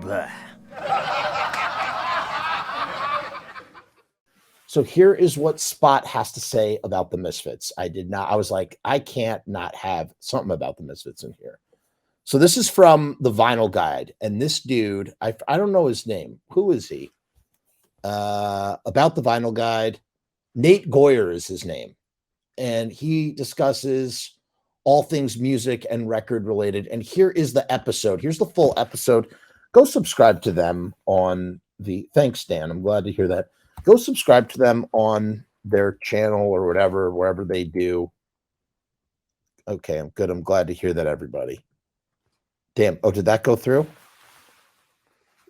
Bleh. So here is what Spot has to say about the Misfits. I was like, I can't not have something about the Misfits in here. So this is from the Vinyl Guide. And this dude, I don't know his name. Who is he? About the Vinyl Guide. Nate Goyer is his name. And he discusses all things music and record related. And here is the episode. Here's the full episode. Go subscribe to them on the... Thanks, Dan. I'm glad to hear that. Go subscribe to them on their channel or whatever, wherever they do. Okay, I'm good. I'm glad to hear that, everybody. Damn. Oh, did that go through?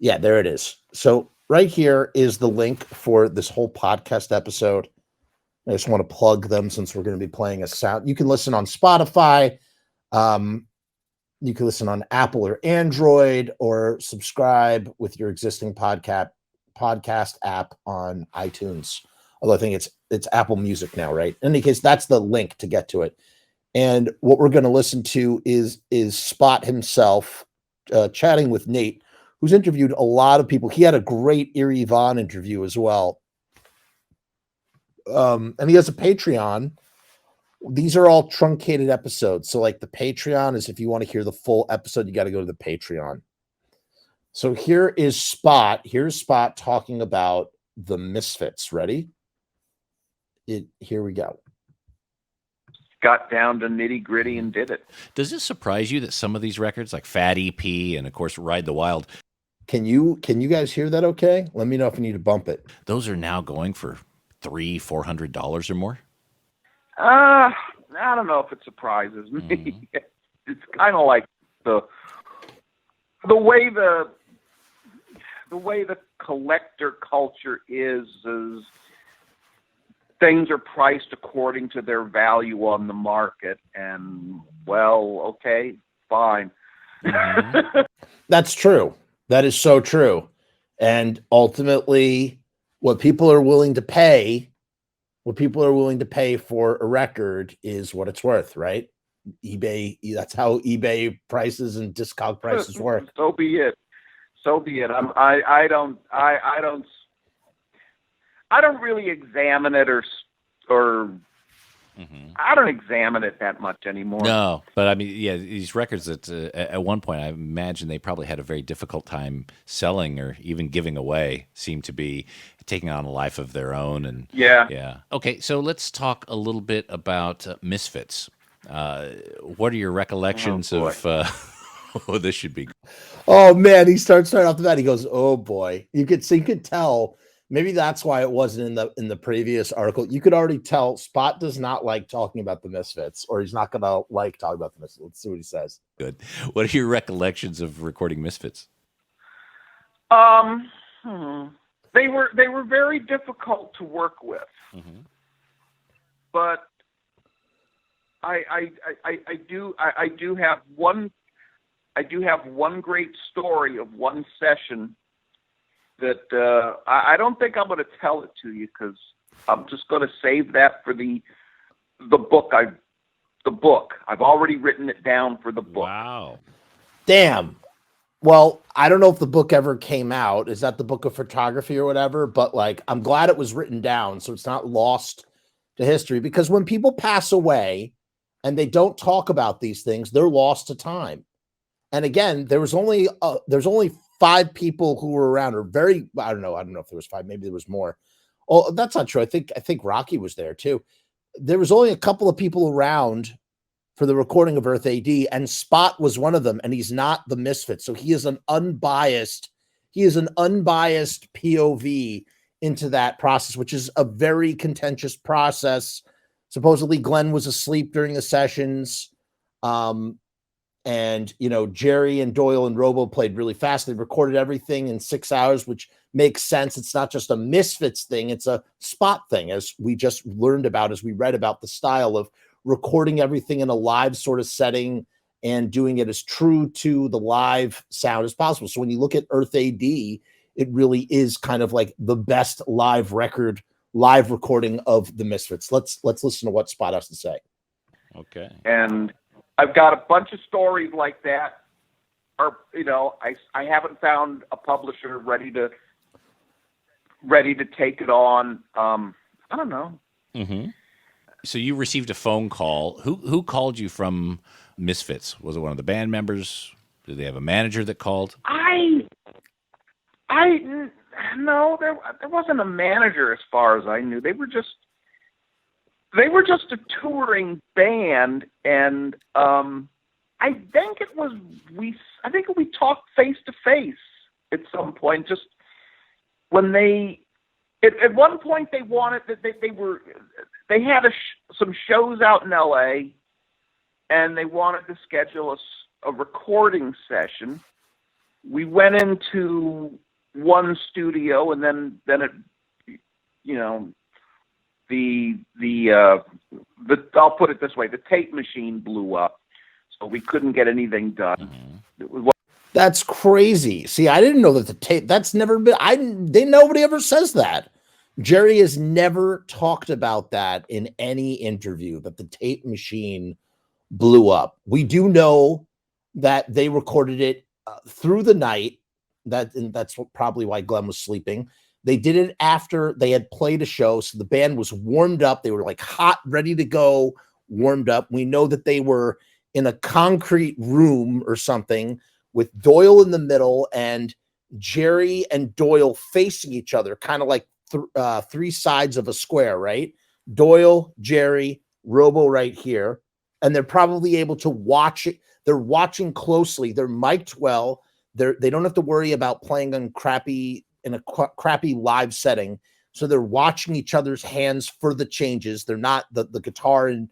Yeah, there it is. So right here is the link for this whole podcast episode. I just want to plug them since we're going to be playing a sound. You can listen on Spotify. You can listen on Apple or Android, or subscribe with your existing podcast app on iTunes. Although I think it's Apple Music now, right? In any case, that's the link to get to it. And what we're going to listen to is Spot himself chatting with Nate, who's interviewed a lot of people. He had a great Eerie Von interview as well. And he has a Patreon. These are all truncated episodes. So like the Patreon is, if you want to hear the full episode, you got to go to the Patreon. So here is Spot. Here's Spot talking about the Misfits. Ready? Here we go. Got down to nitty gritty and did it. Does it surprise you that some of these records, like Fat EP and of course Ride the Wild, can you guys hear that? Okay, let me know if you need to bump it. Those are now going for $300-$400 or more. I don't know if it surprises me. Mm-hmm. It's kind of like the way the collector culture is things are priced according to their value on the market, and well, okay, fine. Mm-hmm. That's true. That is so true. And ultimately, what people are willing to pay for a record is what it's worth, right? eBay, that's how eBay prices and Discog prices work. So be it. I don't really examine it or mm-hmm. I don't examine it that much anymore. No, but I mean, yeah, these records that at one point I imagine they probably had a very difficult time selling or even giving away seem to be taking on a life of their own. And yeah. Okay, so let's talk a little bit about Misfits. What are your recollections of? Oh, this should be. Oh man, he starts right off the bat. He goes, "Oh boy," you could tell. Maybe that's why it wasn't in the previous article. You could already tell Spot does not like talking about the Misfits, or he's not going to like talking about the Misfits. Let's see what he says. Good. What are your recollections of recording Misfits? They were very difficult to work with, mm-hmm. but I do have one great story of one session that I don't think I'm going to tell it to you because I'm just going to save that for the book. I've already written it down for the book. Wow. Damn. Well, I don't know if the book ever came out. Is that the book of photography or whatever? But like, I'm glad it was written down so it's not lost to history, because when people pass away and they don't talk about these things, they're lost to time. And again, there's only 5 people who were around, or I don't know if there was 5, maybe there was more. Oh, that's not true. I think Rocky was there too. There was only a couple of people around for the recording of Earth A.D, and Spot was one of them, and he's not the Misfits. So he is an unbiased POV into that process, which is a very contentious process. Supposedly Glenn was asleep during the sessions. And, Jerry and Doyle and Robo played really fast. They recorded everything in 6 hours, which makes sense. It's not just a Misfits thing. It's a Spot thing, as we just learned about, as we read about the style of recording everything in a live sort of setting and doing it as true to the live sound as possible. So when you look at Earth A.D, it really is kind of like the best live recording of the Misfits. Let's listen to what Spot has to say. Okay. And I've got a bunch of stories like that I haven't found a publisher ready to take it on. I don't know. Mm-hmm. So you received a phone call. Who called you from Misfits? Was it one of the band members? Did they have a manager that called? No, there wasn't a manager as far as I knew. They were just a touring band, and I think we talked face to face at some point. Just when at one point they wanted that they had some shows out in L.A. and they wanted to schedule a recording session. We went into one studio, and then it, I'll put it this way: the tape machine blew up, so we couldn't get anything done. Mm-hmm. That's crazy. See, I didn't know that the tape. That's never been. Nobody ever says that. Jerry has never talked about that in any interview, that the tape machine blew up. We do know that they recorded it through the night. That's probably why Glenn was sleeping. They did it after they had played a show, so the band was warmed up. They were like hot, ready to go, warmed up. We know that they were in a concrete room or something with Doyle in the middle and Jerry and Doyle facing each other, kind of like three sides of a square, right? Doyle, Jerry, Robo right here. And they're probably able to watch it. They're watching closely. They're mic'd well. They don't have to worry about playing on crappy live setting. So they're watching each other's hands for the changes. They're not the guitar and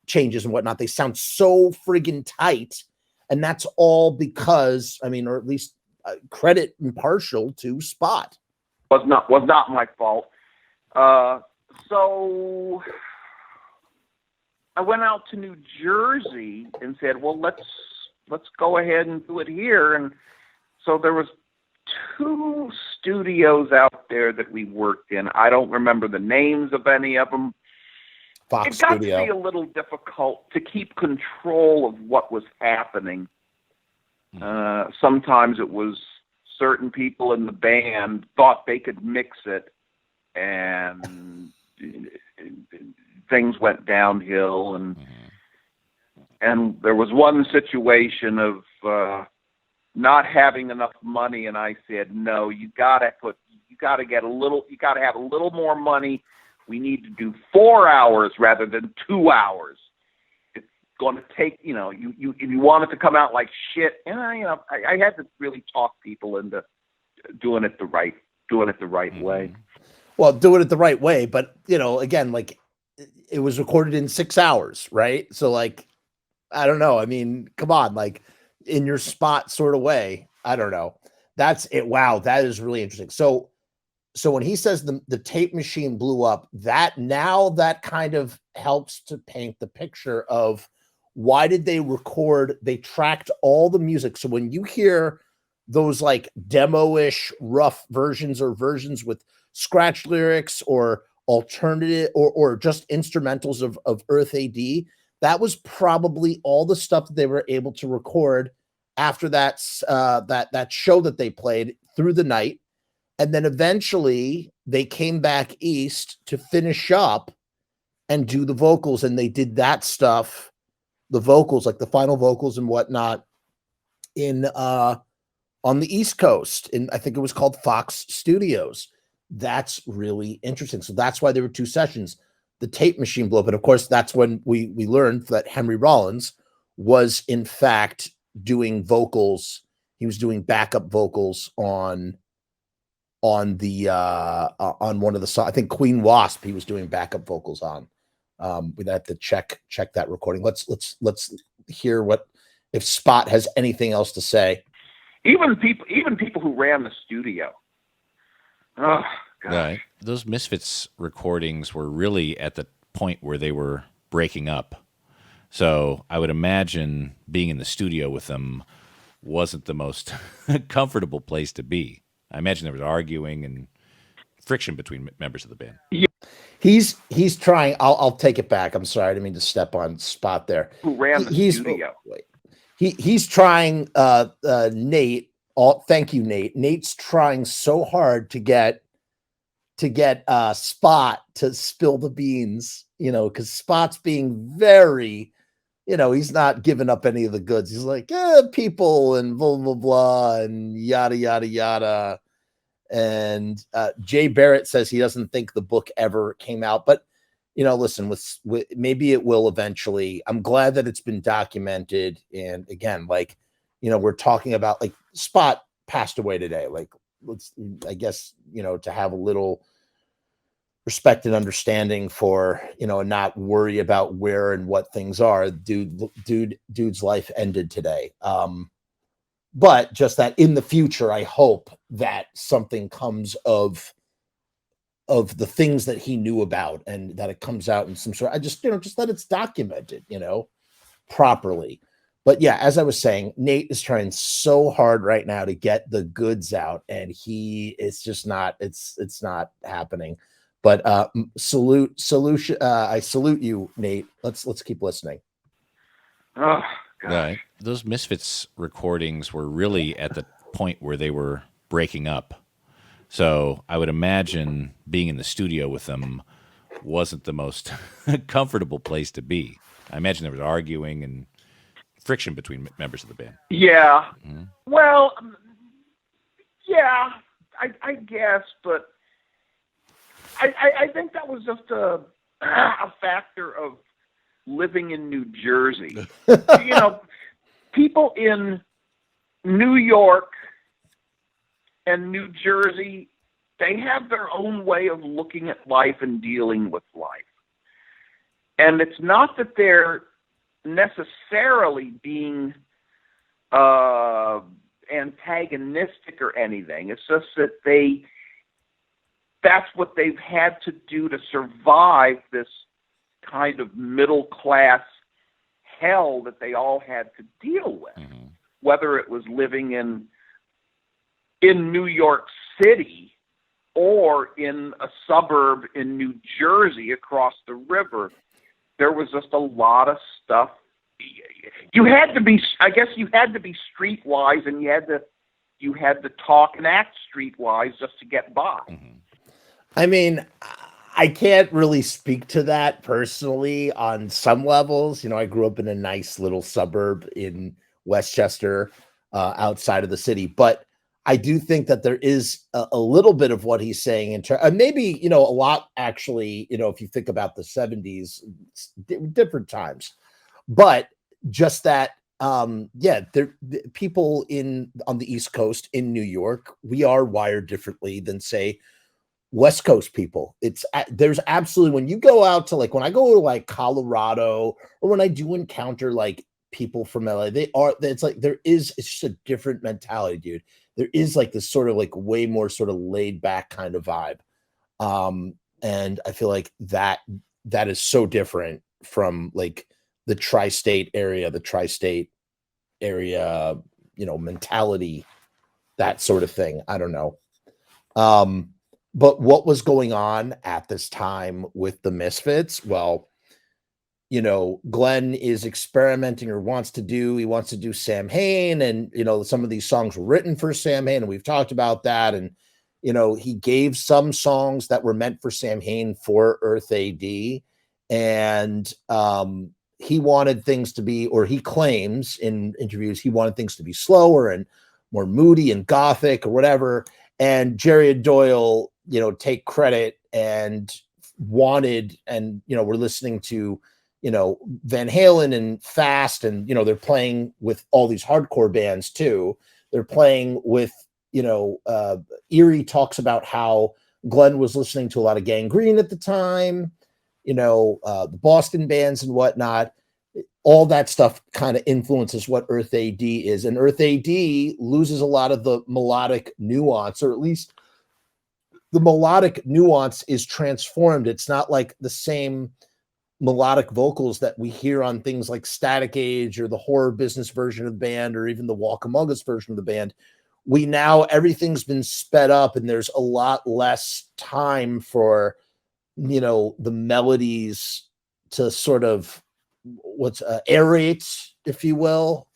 changes and whatnot. They sound so friggin' tight. And that's all because, or at least credit impartial to Spot. Was not my fault. So I went out to New Jersey and said, well, let's go ahead and do it here. And so there was 2 studios out there that we worked in. I don't remember the names of any of them. Fox it got Studio. to be a little difficult to keep control of what was happening. Sometimes it was certain people in the band thought they could mix it, and things went downhill. And there was one situation of not having enough money, and I said, no, you got to have a little more money. We need to do 4 hours rather than 2 hours. It's going to take, if you want it to come out like shit, and I had to really talk people into doing it the right way. Well, do it at the right way, but again, like it was recorded in 6 hours, right? So like, I don't know. Come on, like in your Spot sort of way. I don't know. That's it. Wow, that is really interesting. So when he says the tape machine blew up, that kind of helps to paint the picture of why did they record? They tracked all the music. So when you hear those like demo-ish rough versions or versions with scratch lyrics or alternative or just instrumentals of Earth A.D., that was probably all the stuff that they were able to record after that show that they played through the night. And then eventually they came back east to finish up and do the vocals. And they did that stuff, the vocals, like the final vocals and whatnot, on the East Coast. And I think it was called Fox Studios. That's really interesting. So that's why there were 2 sessions. The tape machine blew up. And of course, that's when we learned that Henry Rollins was in fact doing vocals. He was doing backup vocals on one of the songs. I think Queen Wasp, he was doing backup vocals on. We'd have to check that recording. Let's hear if Spot has anything else to say. Even people who ran the studio. Oh, gosh. Right. Those Misfits recordings were really at the point where they were breaking up. So I would imagine being in the studio with them wasn't the most comfortable place to be. I imagine there was arguing and friction between members of the band. Yeah. He's trying. I'll take it back. I'm sorry. I didn't mean to step on Spot there. Who ran the studio? he's trying, Nate. Thank you, Nate. Nate's trying so hard to get Spot to spill the beans, because Spot's being very, he's not giving up any of the goods. He's like, people and blah, blah, blah, and yada, yada, yada. And Jay Barrett says he doesn't think the book ever came out, but listen, with maybe it will eventually. I'm glad that it's been documented. And again, like, we're talking about, like, Spot passed away today. Like, I guess, to have a little respect and understanding for, and not worry about where and what things are. Dude's life ended today. But just that in the future, I hope that something comes of the things that he knew about, and that it comes out in some sort. I just, just that it's documented, properly. But yeah, as I was saying, Nate is trying so hard right now to get the goods out, and it's just not, it's not happening. But I salute you, Nate. Let's keep listening. Oh, gosh. Right. Those Misfits recordings were really at the point where they were breaking up. So I would imagine being in the studio with them wasn't the most comfortable place to be. I imagine there was arguing and friction between members of the band. Yeah. Mm-hmm. Well, yeah, I guess, but I think that was just a factor of living in New Jersey. People in New York and New Jersey, they have their own way of looking at life and dealing with life. And it's not that they're necessarily being antagonistic or anything. It's just that that's what they've had to do to survive this kind of middle class hell that they all had to deal with. Mm-hmm. Whether it was living in New York City or in a suburb in New Jersey across the river, there was just a lot of stuff. You had to be streetwise, and you had to talk and act streetwise just to get by. Mm-hmm. I mean, I can't really speak to that personally on some levels. I grew up in a nice little suburb in Westchester, outside of the city, but I do think that there is a little bit of what he's saying and maybe, a lot actually, if you think about the 70s, different times, but just that, people on the East Coast in New York, we are wired differently than, say, West Coast people. There's absolutely, when you go out to, like, when I go to, like, Colorado, or when I do encounter, like, people from LA, it's like, it's just a different mentality, dude. There is, like, this sort of, like, way more sort of laid back kind of vibe. And I feel like that is so different from, like, the tri-state area, mentality, that sort of thing. I don't know. But what was going on at this time with the Misfits? Well, Glenn is experimenting, or wants to do Sam Hain, and, some of these songs were written for Sam Hain, and we've talked about that. And, he gave some songs that were meant for Sam Hain for Earth A.D. And, he wanted things to be, or he claims in interviews, he wanted things to be slower and more moody and gothic or whatever. And Jerry and Doyle, take credit and wanted, and, we're listening to, Van Halen and Fast, and, they're playing with all these hardcore bands too. They're playing with, Erie talks about how Glenn was listening to a lot of Gangrene at the time, the Boston bands and whatnot. All that stuff kind of influences what Earth A.D. is. And Earth A.D. loses a lot of the melodic nuance, or at least the melodic nuance is transformed. It's not like the same melodic vocals that we hear on things like Static Age or the Horror Business version of the band, or even the Walk Among Us version of the band. Everything's been sped up, and there's a lot less time for, the melodies to sort of aerate, if you will,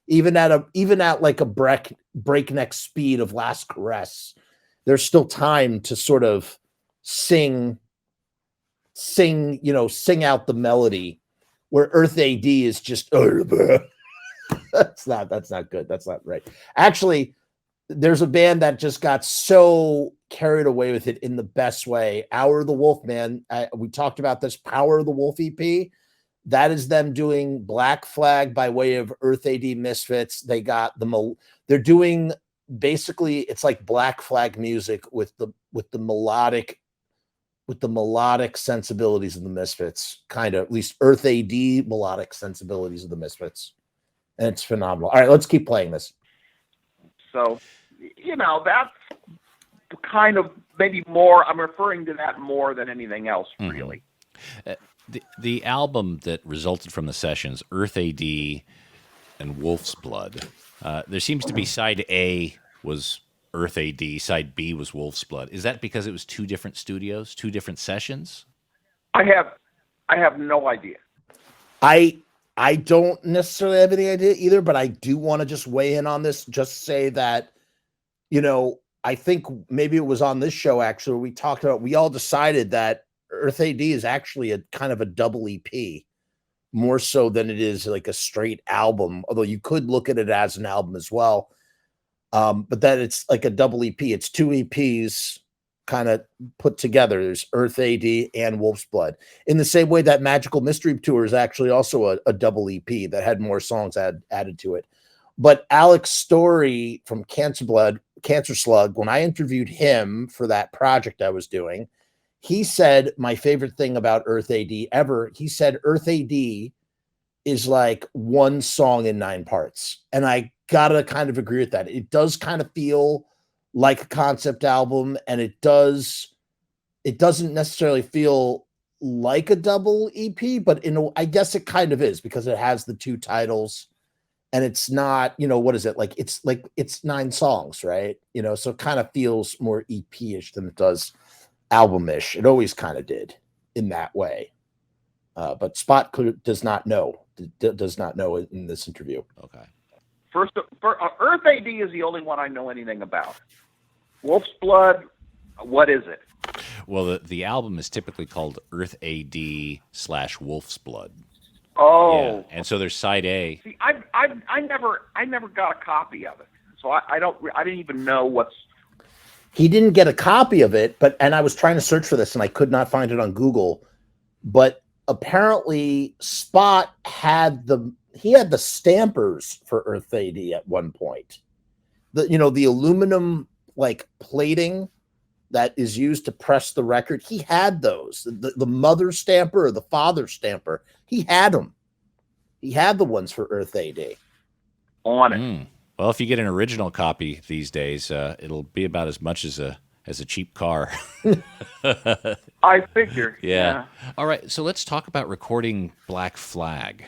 Even at like a breakneck speed of Last Caress, there's still time to sort of sing out the melody, where Earth AD is just that's not good. That's not right. Actually, there's a band that just got so carried away with it in the best way. Hour of the Wolf, man. We talked about this Power of the Wolf EP. That is them doing Black Flag by way of Earth AD Misfits. They got they're doing basically, it's like Black Flag music with the melodic sensibilities of the Misfits, kind of, at least Earth AD melodic sensibilities of the Misfits. And it's phenomenal. All right, let's keep playing this. So, that's kind of maybe more, I'm referring to that more than anything else, really. The album that resulted from the sessions, Earth AD and Wolf's Blood, there seems to be side A was Earth AD, side B was Wolf's Blood. Is that because it was two different studios, two different sessions? I have no idea. I don't necessarily have any idea either, but I do want to just weigh in on this. Just say that, I think maybe it was on this show, actually, we talked about, we all decided that Earth AD is actually a kind of a double EP, more so than it is like a straight album, although you could look at it as an album as well. But that it's like a double EP. It's two EPs kind of put together. There's Earth AD and Wolf's Blood. In the same way that Magical Mystery Tour is actually also a double EP that had more songs added to it. But Alex Story from Cancer Slug, when I interviewed him for that project I was doing, he said my favorite thing about Earth AD ever, he said Earth AD is like one song in 9 parts. And I gotta kind of agree with that. It does kind of feel like a concept album, and it doesn't necessarily feel like a double EP, but I guess it kind of is, because it has the 2 titles, and it's not, what is it? It's 9 songs, right? So it kind of feels more EP-ish than it does album-ish. It always kind of did in that way. But Spot does not know in this interview. Okay. First, Earth AD is the only one I know anything about. Wolf's Blood, what is it? Well, the album is typically called Earth AD / Wolf's Blood. Oh. Yeah. And so there's side A. See, I never got a copy of it, so I didn't even know what's. He didn't get a copy of it, and I was trying to search for this and I could not find it on Google. But apparently, Spot had the stampers for Earth AD at one point. The aluminum plating that is used to press the record. He had those. The mother stamper or the father stamper. He had them. He had the ones for Earth AD on it. Well, if you get an original copy these days, it'll be about as much as a cheap car. I figure. Yeah. All right. So let's talk about recording Black Flag.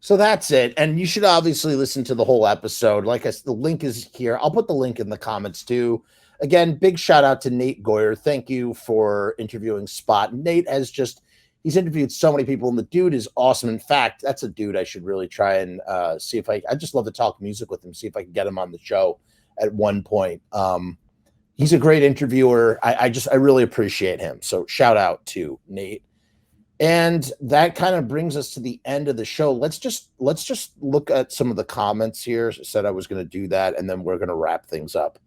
So that's it. And you should obviously listen to the whole episode. Like the link is here. I'll put the link in the comments too. Again, big shout out to Nate Goyer. Thank you for interviewing Spot. Nate he's interviewed so many people, and the dude is awesome. In fact, that's a dude I should really try and see if I just love to talk music with him, see if I can get him on the show at one point. He's a great interviewer. I really appreciate him. So shout out to Nate. And that kind of brings us to the end of the show. Let's just look at some of the comments here. I said I was going to do that, and then we're going to wrap things up.